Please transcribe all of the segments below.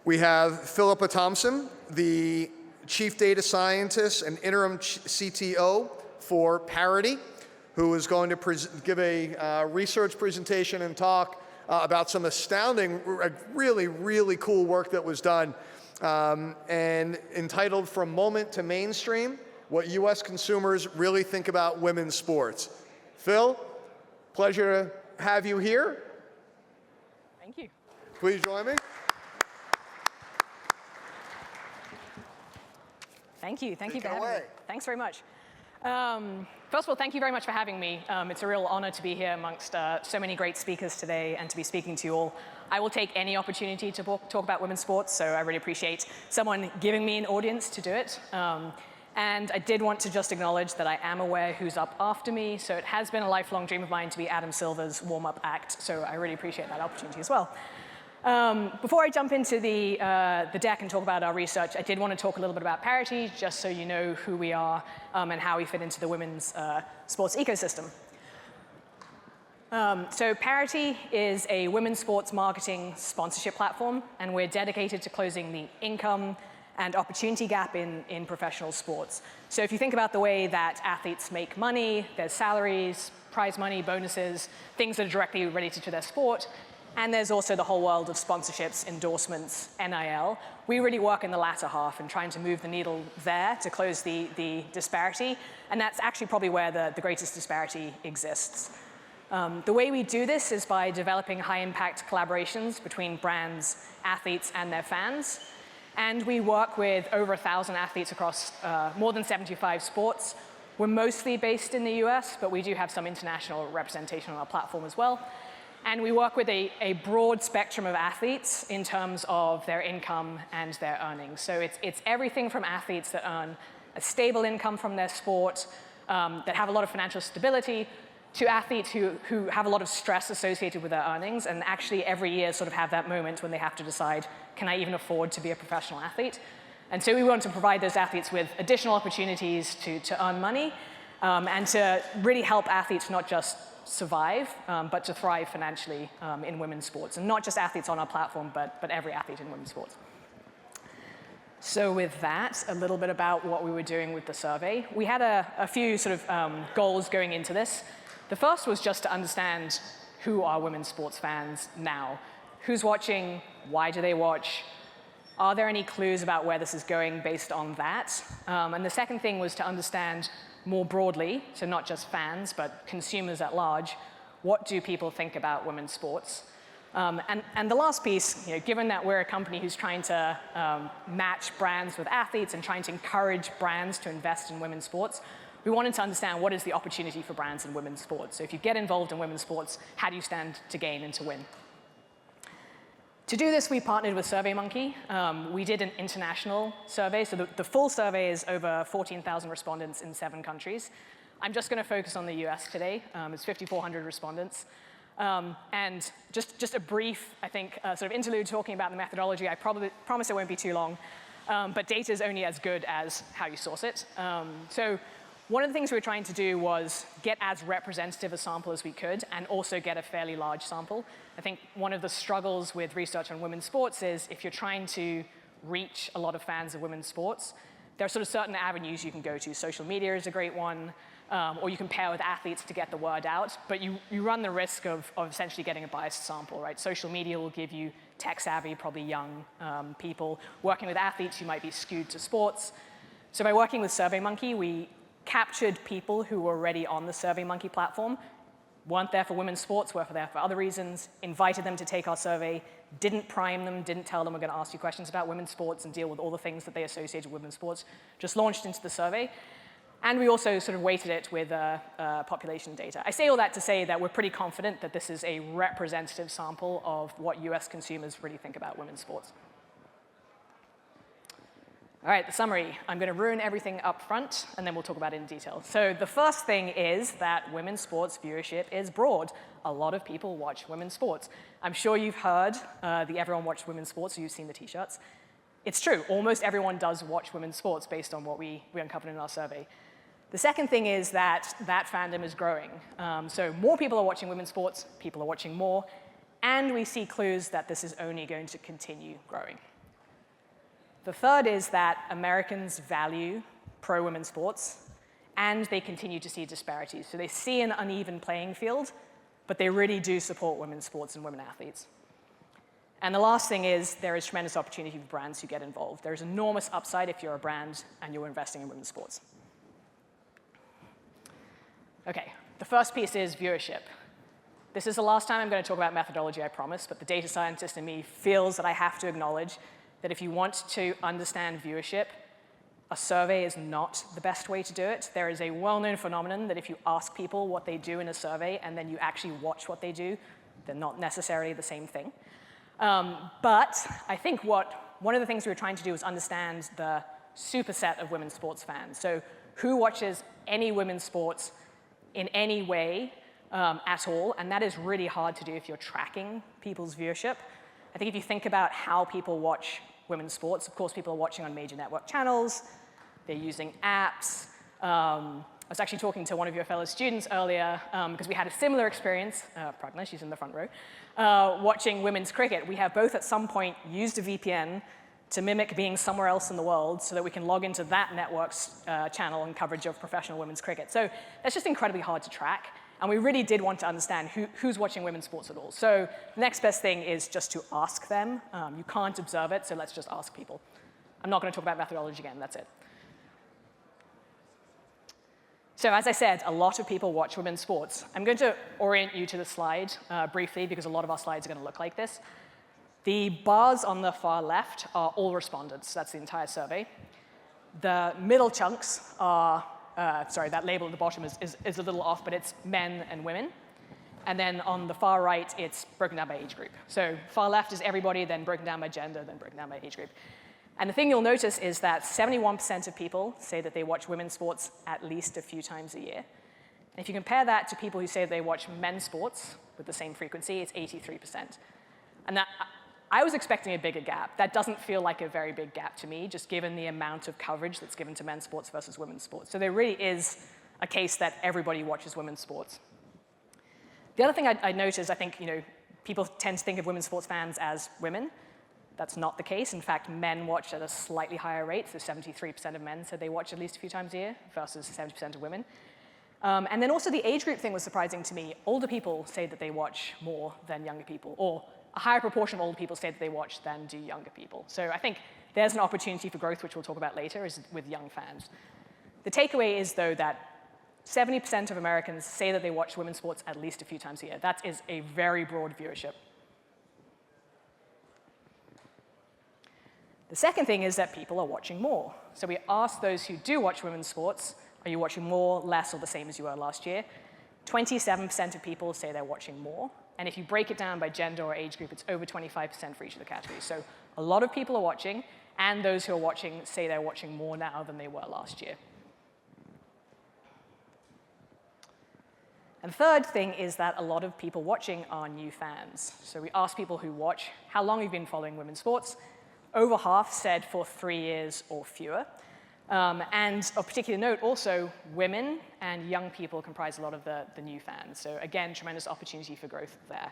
We have Philippa Thompson, the Chief Data Scientist and Interim CTO for Parity, who is going to give a research presentation and talk about some astounding, really, really cool work that was done, and entitled From Moment to Mainstream, What US Consumers Really Think About Women's Sports. Phil, pleasure to have you here. Thank you. Please join me. Thank you. Thank you for Take it having me. away. Thanks very much. First of all, thank you very much for having me. It's a real honor to be here amongst so many great speakers today and to be speaking to you all. I will take any opportunity to talk about women's sports, so I really appreciate someone giving me an audience to do it. And I did want to just acknowledge that I am aware who's up after me, so it has been a lifelong dream of mine to be Adam Silver's warm-up act, so I really appreciate that opportunity as well. Before I jump into the deck and talk about our research, I did want to talk a little bit about Parity, just so you know who we are and how we fit into the women's sports ecosystem. So Parity is a women's sports marketing sponsorship platform, and we're dedicated to closing the income and opportunity gap in professional sports. So if you think about the way that athletes make money, there's salaries, prize money, bonuses, things that are directly related to their sport, and there's also the whole world of sponsorships, endorsements, NIL. We really work in the latter half and trying to move the needle there to close the disparity, and that's actually probably where the greatest disparity exists. The way we do this is by developing high-impact collaborations between brands, athletes, and their fans. And we work with over 1,000 athletes across more than 75 sports. We're mostly based in the US, but we do have some international representation on our platform as well. And we work with a broad spectrum of athletes in terms of their income and their earnings. So it's everything from athletes that earn a stable income from their sport, that have a lot of financial stability, to athletes who have a lot of stress associated with their earnings and actually every year sort of have that moment when they have to decide, can I even afford to be a professional athlete? And so we want to provide those athletes with additional opportunities to earn money and to really help athletes not just survive, but to thrive financially in women's sports. And not just athletes on our platform, but every athlete in women's sports. So with that, a little bit about what we were doing with the survey. We had a few sort of goals going into this. The first was just to understand who are women's sports fans now. Who's watching? Why do they watch? Are there any clues about where this is going based on that? And the second thing was to understand more broadly, so not just fans, but consumers at large, what do people think about women's sports? And the last piece, given that we're a company who's trying to match brands with athletes and trying to encourage brands to invest in women's sports, we wanted to understand what is the opportunity for brands in women's sports. So if you get involved in women's sports, how do you stand to gain and to win? To do this, we partnered with SurveyMonkey. We did an international survey. So the full survey is over 14,000 respondents in 7 countries. I'm just going to focus on the US today. It's 5,400 respondents. And just a brief, I think, sort of interlude talking about the methodology. I promise it won't be too long. But data is only as good as how you source it. So one of the things we were trying to do was get as representative a sample as we could and also get a fairly large sample. I think one of the struggles with research on women's sports is if you're trying to reach a lot of fans of women's sports, there are sort of certain avenues you can go to. Social media is a great one, or you can pair with athletes to get the word out, but you run the risk of essentially getting a biased sample, right? Social media will give you tech-savvy, probably young people. Working with athletes, you might be skewed to sports. So by working with SurveyMonkey, we captured people who were already on the SurveyMonkey platform, weren't there for women's sports, were there for other reasons, invited them to take our survey, didn't prime them, didn't tell them we're going to ask you questions about women's sports and deal with all the things that they associated with women's sports, just launched into the survey. And we also sort of weighted it with population data. I say all that to say that we're pretty confident that this is a representative sample of what US consumers really think about women's sports. All right, the summary. I'm going to ruin everything up front, and then we'll talk about it in detail. So the first thing is that women's sports viewership is broad. A lot of people watch women's sports. I'm sure you've heard the everyone watches women's sports, or you've seen the T-shirts. It's true. Almost everyone does watch women's sports based on what we uncovered in our survey. The second thing is that fandom is growing. So more people are watching women's sports, people are watching more, and we see clues that this is only going to continue growing. The third is that Americans value pro-women's sports, and they continue to see disparities. So they see an uneven playing field, but they really do support women's sports and women athletes. And the last thing is there is tremendous opportunity for brands who get involved. There's enormous upside if you're a brand and you're investing in women's sports. Okay, the first piece is viewership. This is the last time I'm going to talk about methodology, I promise, but the data scientist in me feels that I have to acknowledge that if you want to understand viewership, a survey is not the best way to do it. There is a well-known phenomenon that if you ask people what they do in a survey and then you actually watch what they do, they're not necessarily the same thing. But I think one of the things we were trying to do was understand the superset of women's sports fans. So who watches any women's sports in any way at all, and that is really hard to do if you're tracking people's viewership. I think if you think about how people watch women's sports, of course, people are watching on major network channels, they're using apps. I was actually talking to one of your fellow students earlier because we had a similar experience, Pragna, she's in the front row, watching women's cricket. We have both at some point used a VPN to mimic being somewhere else in the world so that we can log into that network's channel and coverage of professional women's cricket. So that's just incredibly hard to track. And we really did want to understand who's watching women's sports at all. So the next best thing is just to ask them. You can't observe it, so let's just ask people. I'm not going to talk about methodology again, that's it. So as I said, a lot of people watch women's sports. I'm going to orient you to the slide briefly because a lot of our slides are going to look like this. The bars on the far left are all respondents. That's the entire survey. The middle chunks are, sorry, that label at the bottom is a little off, but it's men and women. And then on the far right, it's broken down by age group. So far left is everybody, then broken down by gender, then broken down by age group. And the thing you'll notice is that 71% of people say that they watch women's sports at least a few times a year. And if you compare that to people who say they watch men's sports with the same frequency, it's 83%. And that, I was expecting a bigger gap. That doesn't feel like a very big gap to me, just given the amount of coverage that's given to men's sports versus women's sports. So there really is a case that everybody watches women's sports. The other thing I noticed, I think, people tend to think of women's sports fans as women. That's not the case. In fact, men watch at a slightly higher rate. So 73% of men said they watch at least a few times a year versus 70% of women. And then also the age group thing was surprising to me. Older people say that they watch more than younger people, or a higher proportion of older people say that they watch than do younger people. So I think there's an opportunity for growth, which we'll talk about later, is with young fans. The takeaway is, though, that 70% of Americans say that they watch women's sports at least a few times a year. That is a very broad viewership. The second thing is that people are watching more. So we asked those who do watch women's sports, are you watching more, less, or the same as you were last year? 27% of people say they're watching more. And if you break it down by gender or age group, it's over 25% for each of the categories. So a lot of people are watching, and those who are watching say they're watching more now than they were last year. And the third thing is that a lot of people watching are new fans. So we asked people who watch, how long have you been following women's sports? Over half said for 3 years or fewer. And of particular note, also, women and young people comprise a lot of the new fans. So again, tremendous opportunity for growth there.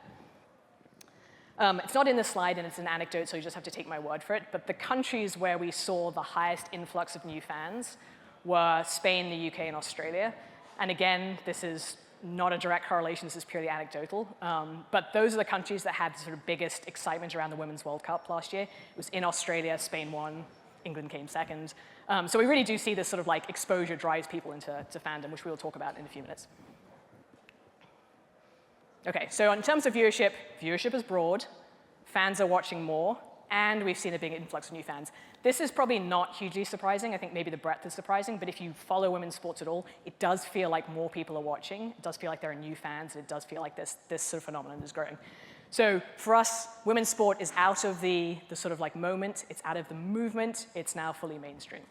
It's not in the slide, and it's an anecdote, so you just have to take my word for it. But the countries where we saw the highest influx of new fans were Spain, the UK, and Australia. And again, this is not a direct correlation, this is purely anecdotal. But those are the countries that had the sort of biggest excitement around the Women's World Cup last year. It was in Australia, Spain won, England came second. So we really do see this sort of like exposure drives people into fandom, which we'll talk about in a few minutes. Okay, so in terms of viewership is broad, fans are watching more, and we've seen a big influx of new fans. This is probably not hugely surprising. I think maybe the breadth is surprising, but if you follow women's sports at all, it does feel like more people are watching. It does feel like there are new fans, and it does feel like this sort of phenomenon is growing. So for us, women's sport is out of the sort of like moment, it's out of the movement, it's now fully mainstream.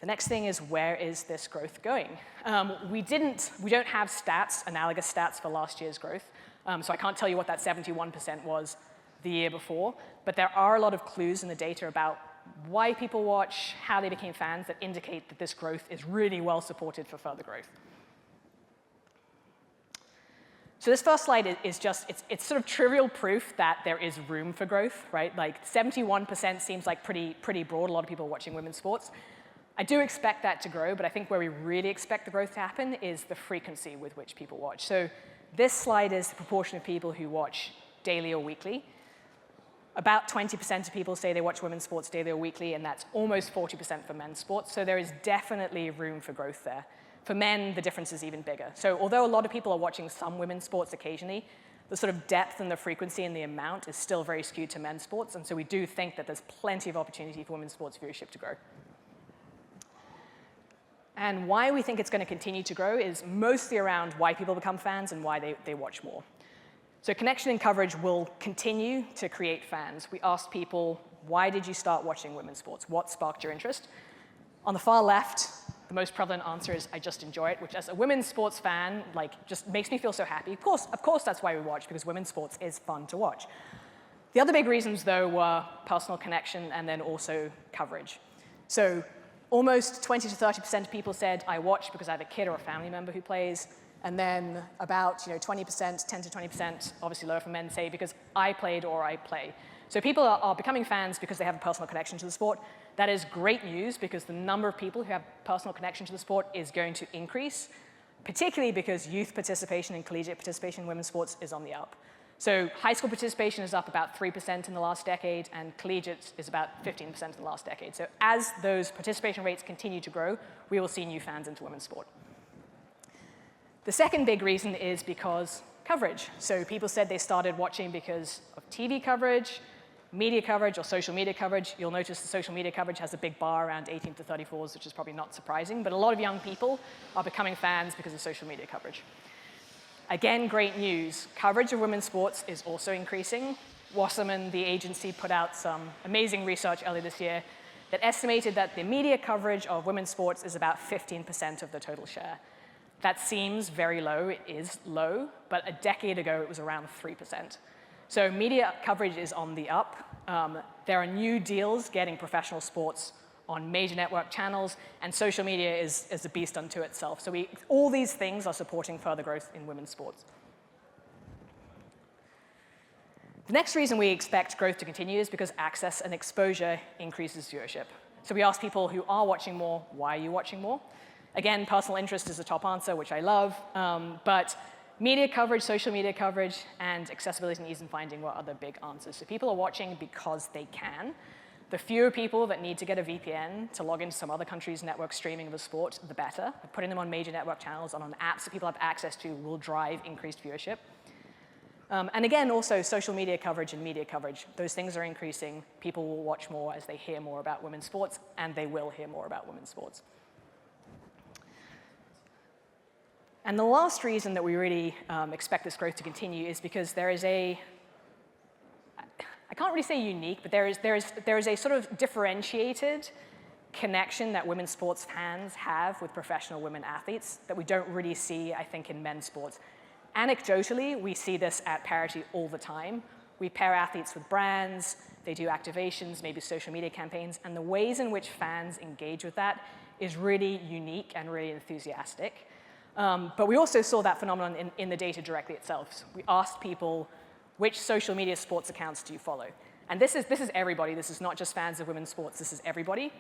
The next thing is, where is this growth going? We don't have stats, analogous stats for last year's growth, so I can't tell you what that 71% was the year before, but there are a lot of clues in the data about why people watch, how they became fans, that indicate that this growth is really well supported for further growth. So this first slide is just, it's sort of trivial proof that there is room for growth, right? Like 71% seems like pretty broad. A lot of people are watching women's sports. I do expect that to grow, but I think where we really expect the growth to happen is the frequency with which people watch. So this slide is the proportion of people who watch daily or weekly. About 20% of people say they watch women's sports daily or weekly, and that's almost 40% for men's sports. So there is definitely room for growth there. For men, the difference is even bigger. So although a lot of people are watching some women's sports occasionally, the sort of depth and the frequency and the amount is still very skewed to men's sports, and so we do think that there's plenty of opportunity for women's sports viewership to grow. And why we think it's going to continue to grow is mostly around why people become fans and why they watch more. So connection and coverage will continue to create fans. We asked people, why did you start watching women's sports? What sparked your interest? On the far left, the most prevalent answer is, I just enjoy it, which as a women's sports fan, like, just makes me feel so happy. Of course that's why we watch, because women's sports is fun to watch. The other big reasons, though, were personal connection and then also coverage. So almost 20 to 30% of people said, I watch because I have a kid or a family member who plays. And then about 20%, 10 to 20%, obviously lower for men, say because I played or I play. So people are becoming fans because they have a personal connection to the sport. That is great news because the number of people who have personal connection to the sport is going to increase, particularly because youth participation and collegiate participation in women's sports is on the up. So high school participation is up about 3% in the last decade, and collegiate is about 15% in the last decade. So as those participation rates continue to grow, we will see new fans into women's sport. The second big reason is because coverage. So people said they started watching because of TV coverage, media coverage, or social media coverage. You'll notice the social media coverage has a big bar around 18 to 34s, which is probably not surprising. But a lot of young people are becoming fans because of social media coverage. Again, great news. Coverage of women's sports is also increasing. Wasserman, the agency, put out some amazing research earlier this year that estimated that the media coverage of women's sports is about 15% of the total share. That seems very low. It is low, but a decade ago, it was around 3%. So media coverage is on the up. There are new deals getting professional sports on major network channels, and social media is a beast unto itself. So all these things are supporting further growth in women's sports. The next reason we expect growth to continue is because access and exposure increases viewership. So we asked people who are watching more, why are you watching more? Again, personal interest is the top answer, which I love, but media coverage, social media coverage, and accessibility and ease in finding were other big answers. So people are watching because they can. The fewer people that need to get a VPN to log into some other country's network streaming of a sport, the better. Putting them on major network channels and on apps that people have access to will drive increased viewership. And again, also social media coverage and media coverage. Those things are increasing. People will watch more as they hear more about women's sports, and they will hear more about women's sports. And the last reason that we really expect this growth to continue is because there is I can't really say unique, but there is a sort of differentiated connection that women's sports fans have with professional women athletes that we don't really see, I think, in men's sports. Anecdotally, we see this at Parity all the time. We pair athletes with brands, they do activations, maybe social media campaigns, and the ways in which fans engage with that is really unique and really enthusiastic. But we also saw that phenomenon in the data directly itself. So we asked people, which social media sports accounts do you follow? And this is everybody. This is not just fans of women's sports. This is everybody.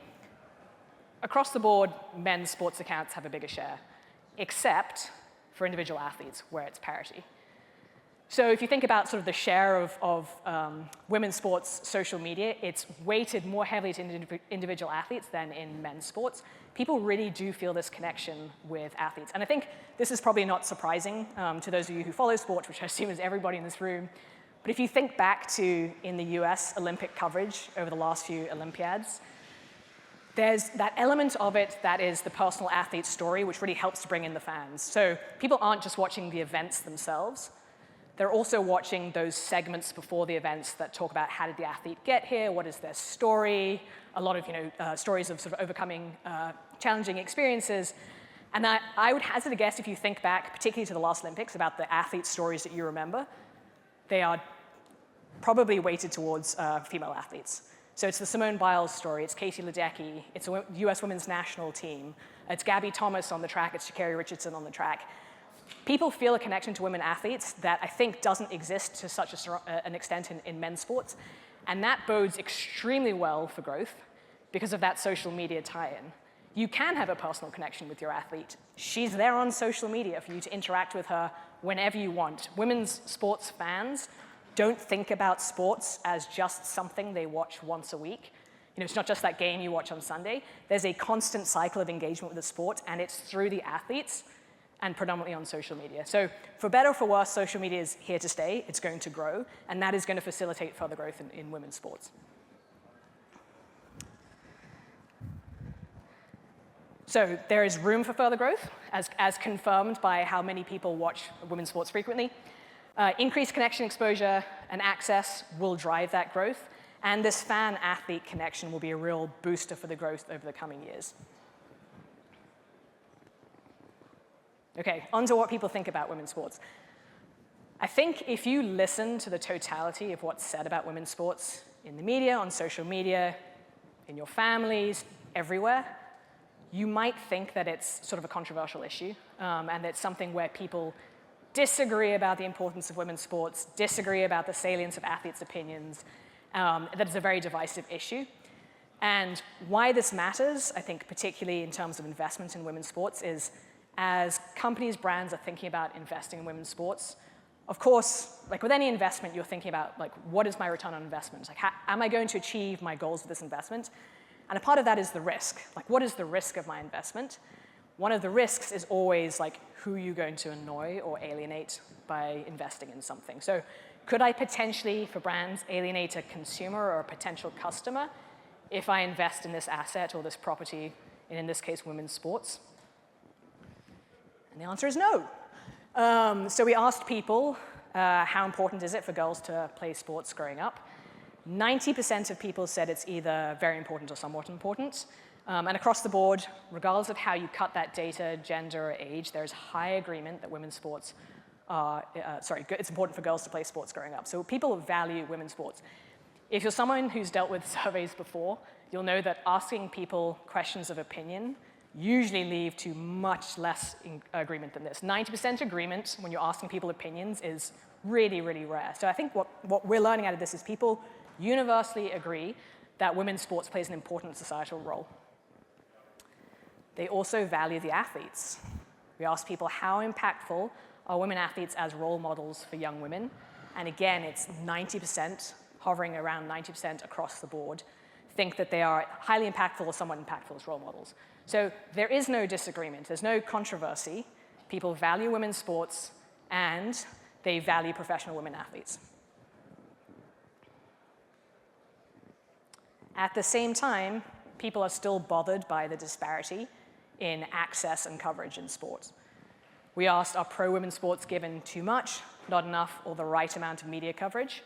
Across the board, men's sports accounts have a bigger share, except for individual athletes, where it's parity. So if you think about sort of the share of women's sports social media, it's weighted more heavily to individual athletes than in men's sports. People really do feel this connection with athletes. And I think this is probably not surprising to those of you who follow sports, which I assume is everybody in this room. But if you think back to in the US Olympic coverage over the last few Olympiads, there's that element of it that is the personal athlete story, which really helps to bring in the fans. So people aren't just watching the events themselves. They're also watching those segments before the events that talk about how did the athlete get here, what is their story, a lot of stories of sort of overcoming challenging experiences. And I would hazard a guess, if you think back, particularly to the last Olympics, about the athlete stories that you remember, they are probably weighted towards female athletes. So it's the Simone Biles story, it's Katie Ledecky, it's a US women's national team, it's Gabby Thomas on the track, it's Sha'Carri Richardson on the track. People feel a connection to women athletes that I think doesn't exist to such an extent in men's sports. And that bodes extremely well for growth because of that social media tie-in. You can have a personal connection with your athlete. She's there on social media for you to interact with her whenever you want. Women's sports fans don't think about sports as just something they watch once a week. You know, it's not just that game you watch on Sunday. There's a constant cycle of engagement with the sport, and it's through the athletes and predominantly on social media. So for better or for worse, social media is here to stay. It's going to grow, and that is going to facilitate further growth in women's sports. So there is room for further growth, as confirmed by how many people watch women's sports frequently. Increased connection, exposure, and access will drive that growth, and this fan-athlete connection will be a real booster for the growth over the coming years. Okay, on to what people think about women's sports. I think if you listen to the totality of what's said about women's sports in the media, on social media, in your families, everywhere, you might think that it's sort of a controversial issue, and it's something where people disagree about the importance of women's sports, disagree about the salience of athletes' opinions, that it's a very divisive issue. And why this matters, I think particularly in terms of investment in women's sports, is as companies, brands are thinking about investing in women's sports, of course, like with any investment, you're thinking about, like, what is my return on investment? Like, am I going to achieve my goals with this investment? And a part of that is the risk. Like, what is the risk of my investment? One of the risks is always, like, who you're going to annoy or alienate by investing in something. So could I potentially, for brands, alienate a consumer or a potential customer if I invest in this asset or this property, in this case, women's sports? And the answer is no. So we asked people, how important is it for girls to play sports growing up? 90% of people said it's either very important or somewhat important. And across the board, regardless of how you cut that data, gender, or age, there's high agreement that women's sports are, it's important for girls to play sports growing up. So people value women's sports. If you're someone who's dealt with surveys before, you'll know that asking people questions of opinion usually lead to much less agreement than this. 90% agreement when you're asking people opinions is really, really rare. So I think what we're learning out of this is people universally agree that women's sports plays an important societal role. They also value the athletes. We asked people how impactful are women athletes as role models for young women. And again, it's 90%, hovering around 90% across the board, think that they are highly impactful or somewhat impactful as role models. So there is no disagreement. There's no controversy. People value women's sports, and they value professional women athletes. At the same time, people are still bothered by the disparity in access and coverage in sports. We asked, are pro-women's sports given too much, not enough, or the right amount of media coverage?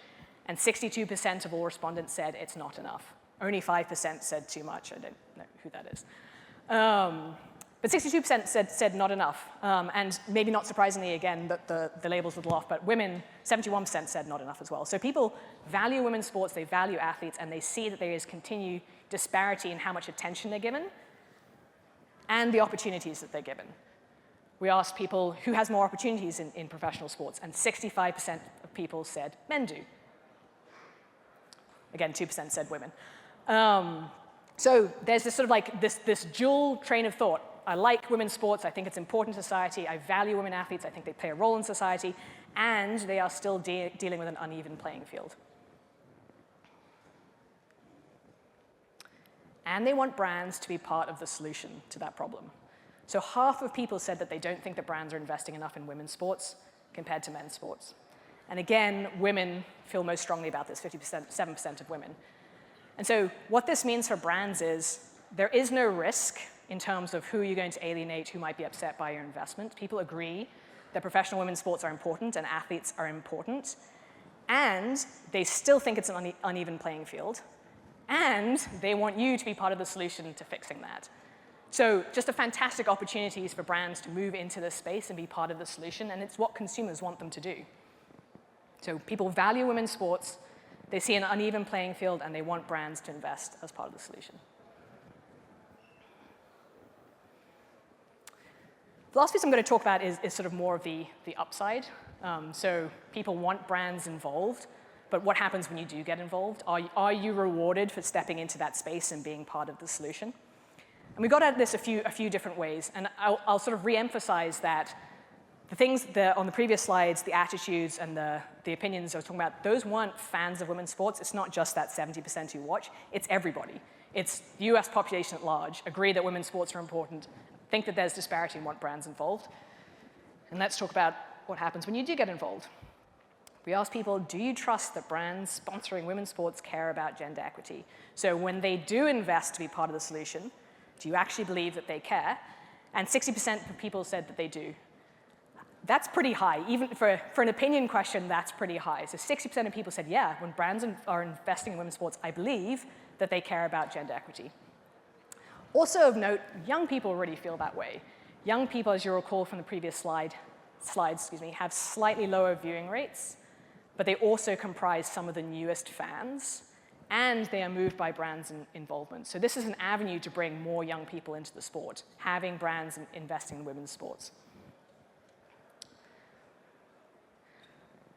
And 62% of all respondents said it's not enough. Only 5% said too much. I don't know who that is. But 62% said not enough. And maybe not surprisingly, again, that the label's a little off, but women, 71% said not enough as well. So people value women's sports, they value athletes, and they see that there is continued disparity in how much attention they're given and the opportunities that they're given. We asked people who has more opportunities in professional sports, and 65% of people said men do. Again, 2% said women. So there's this sort of like this dual train of thought. I like women's sports. I think it's important to society. I value women athletes. I think they play a role in society. And they are still dealing with an uneven playing field. And they want brands to be part of the solution to that problem. So half of people said that they don't think that brands are investing enough in women's sports compared to men's sports. And again, women feel most strongly about this, 7% of women. And so what this means for brands is there is no risk in terms of who you're going to alienate, who might be upset by your investment. People agree that professional women's sports are important and athletes are important. And they still think it's an uneven playing field. And they want you to be part of the solution to fixing that. So just a fantastic opportunities for brands to move into this space and be part of the solution. And it's what consumers want them to do. So people value women's sports. They see an uneven playing field, and they want brands to invest as part of the solution. The last piece I'm going to talk about is sort of more of the upside. So people want brands involved, but what happens when you do get involved? Are you rewarded for stepping into that space and being part of the solution? And we got at this a few different ways, and I'll sort of re-emphasize that the things on the previous slides, the attitudes and the opinions I was talking about, those weren't fans of women's sports. It's not just that 70% who watch, it's everybody. It's the US population at large, agree that women's sports are important, think that there's disparity and want brands involved. And let's talk about what happens when you do get involved. We asked people, do you trust that brands sponsoring women's sports care about gender equity? So when they do invest to be part of the solution, do you actually believe that they care? And 60% of people said that they do. That's pretty high. Even for an opinion question, that's pretty high. So 60% of people said, yeah, when brands are investing in women's sports, I believe that they care about gender equity. Also of note, young people really feel that way. Young people, as you recall from the previous slides, have slightly lower viewing rates, but they also comprise some of the newest fans, and they are moved by brands' involvement. So this is an avenue to bring more young people into the sport, having brands investing in women's sports.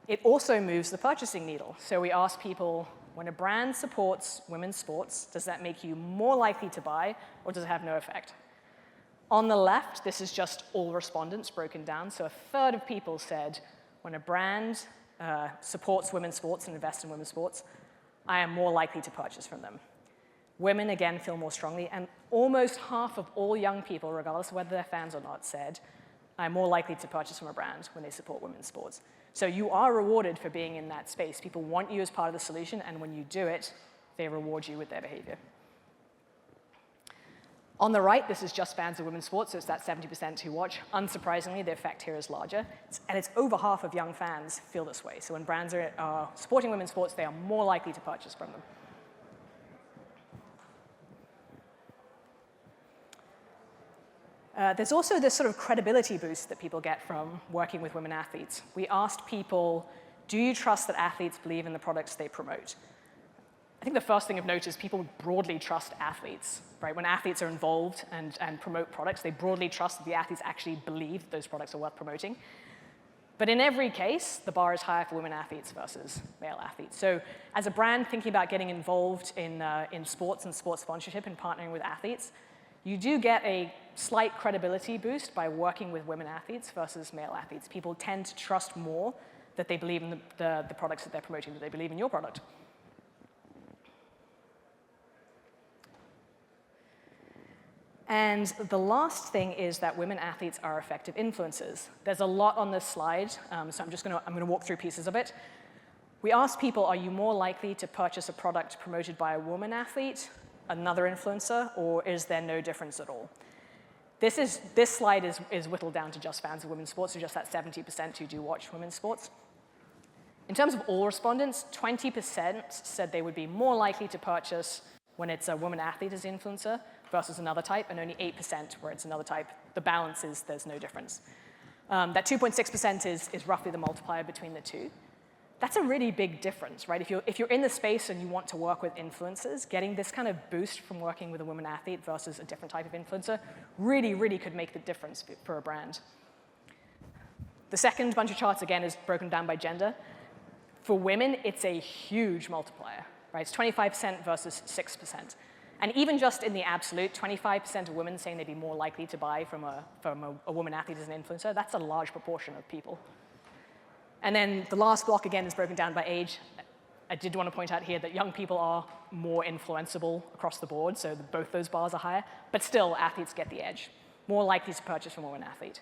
It also moves the purchasing needle. So we ask people, when a brand supports women's sports, does that make you more likely to buy, or does it have no effect? On the left, this is just all respondents broken down. So a third of people said, when a brand supports women's sports and invests in women's sports, I am more likely to purchase from them. Women, again, feel more strongly, and almost half of all young people, regardless of whether they're fans or not, said, I'm more likely to purchase from a brand when they support women's sports. So you are rewarded for being in that space. People want you as part of the solution, and when you do it, they reward you with their behavior. On the right, this is just fans of women's sports, so it's that 70% who watch. Unsurprisingly, the effect here is larger, and it's over half of young fans feel this way. So when brands are supporting women's sports, they are more likely to purchase from them. There's also this sort of credibility boost that people get from working with women athletes. We asked people, do you trust that athletes believe in the products they promote? I think the first thing of note is people broadly trust athletes, right? When athletes are involved and promote products, they broadly trust that the athletes actually believe that those products are worth promoting. But in every case, the bar is higher for women athletes versus male athletes. So as a brand thinking about getting involved in sports and sports sponsorship and partnering with athletes, you do get a slight credibility boost by working with women athletes versus male athletes. People tend to trust more that they believe in the products that they're promoting, that they believe in your product. And the last thing is that women athletes are effective influencers. There's a lot on this slide, so I'm going to walk through pieces of it. We asked people, are you more likely to purchase a product promoted by a woman athlete, another influencer, or is there no difference at all? This slide is whittled down to just fans of women's sports, so just that 70% who do watch women's sports. In terms of all respondents, 20% said they would be more likely to purchase when it's a woman athlete as the influencer versus another type, and only 8% where it's another type. The balance is there's no difference. That 2.6% is roughly the multiplier between the two. That's a really big difference, right? If you're in the space and you want to work with influencers, getting this kind of boost from working with a woman athlete versus a different type of influencer really, really could make the difference for a brand. The second bunch of charts, again, is broken down by gender. For women, it's a huge multiplier, right? It's 25% versus 6%. And even just in the absolute, 25% of women saying they'd be more likely to buy from a woman athlete as an influencer, that's a large proportion of people. And then the last block, again, is broken down by age. I did want to point out here that young people are more influenceable across the board, so both those bars are higher. But still, athletes get the edge. More likely to purchase from a woman athlete.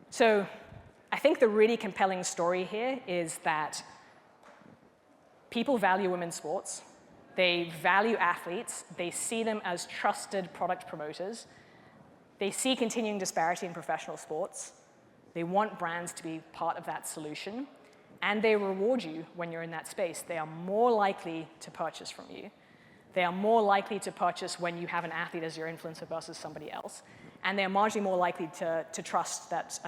So I think the really compelling story here is that people value women's sports. They value athletes. They see them as trusted product promoters. They see continuing disparity in professional sports. They want brands to be part of that solution. And they reward you when you're in that space. They are more likely to purchase from you. They are more likely to purchase when you have an athlete as your influencer versus somebody else. And they are marginally more likely to trust that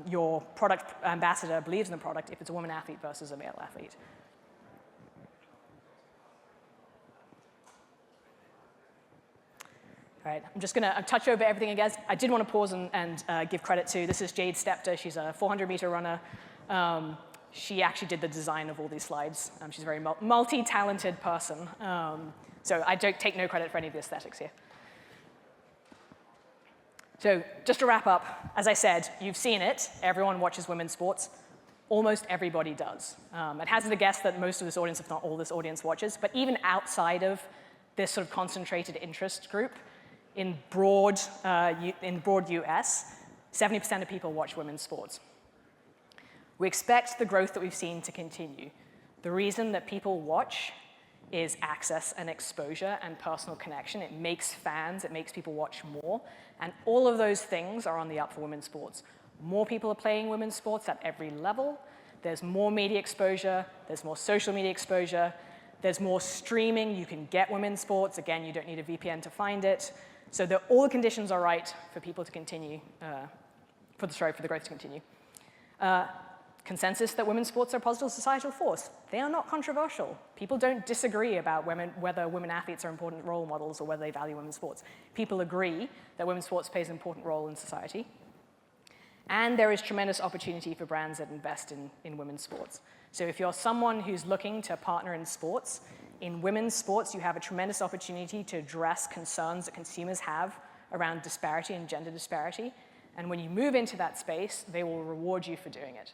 your product ambassador believes in the product if it's a woman athlete versus a male athlete. All right, I'm just going to touch over everything again. I did want to pause and give credit to, this is Jade Stepter. She's a 400-meter runner. She actually did the design of all these slides. She's a very multi-talented person. So I don't take no credit for any of the aesthetics here. So just to wrap up, as I said, you've seen it. Everyone watches women's sports. Almost everybody does. It hazard a guess that most of this audience, if not all this audience, watches. But even outside of this sort of concentrated interest group, in broad US, 70% of people watch women's sports. We expect the growth that we've seen to continue. The reason that people watch is access and exposure and personal connection. It makes fans, it makes people watch more. And all of those things are on the up for women's sports. More people are playing women's sports at every level. There's more media exposure. There's more social media exposure. There's more streaming. You can get women's sports. Again, you don't need a VPN to find it. So all the conditions are right for people to continue, for the growth to continue. Consensus that women's sports are a positive societal force. They are not controversial. People don't disagree about whether women athletes are important role models or whether they value women's sports. People agree that women's sports plays an important role in society. And there is tremendous opportunity for brands that invest in women's sports. So if you're someone who's looking to partner in sports, in women's sports, you have a tremendous opportunity to address concerns that consumers have around disparity and gender disparity. And when you move into that space, they will reward you for doing it.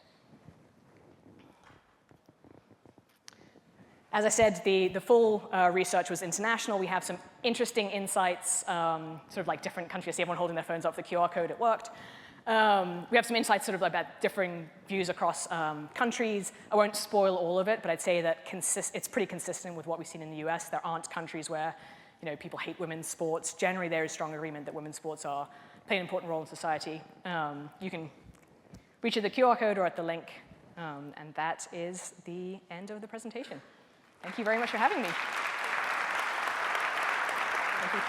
As I said, the full research was international. We have some interesting insights, sort of like different countries. See everyone holding their phones up, the QR code, it worked. We have some insights sort of about differing views across countries. I won't spoil all of it, but I'd say that it's pretty consistent with what we've seen in the US. There aren't countries where people hate women's sports. Generally, there is strong agreement that women's sports play an important role in society. You can reach at the QR code or at the link, and that is the end of the presentation. Thank you very much for having me. Thank you.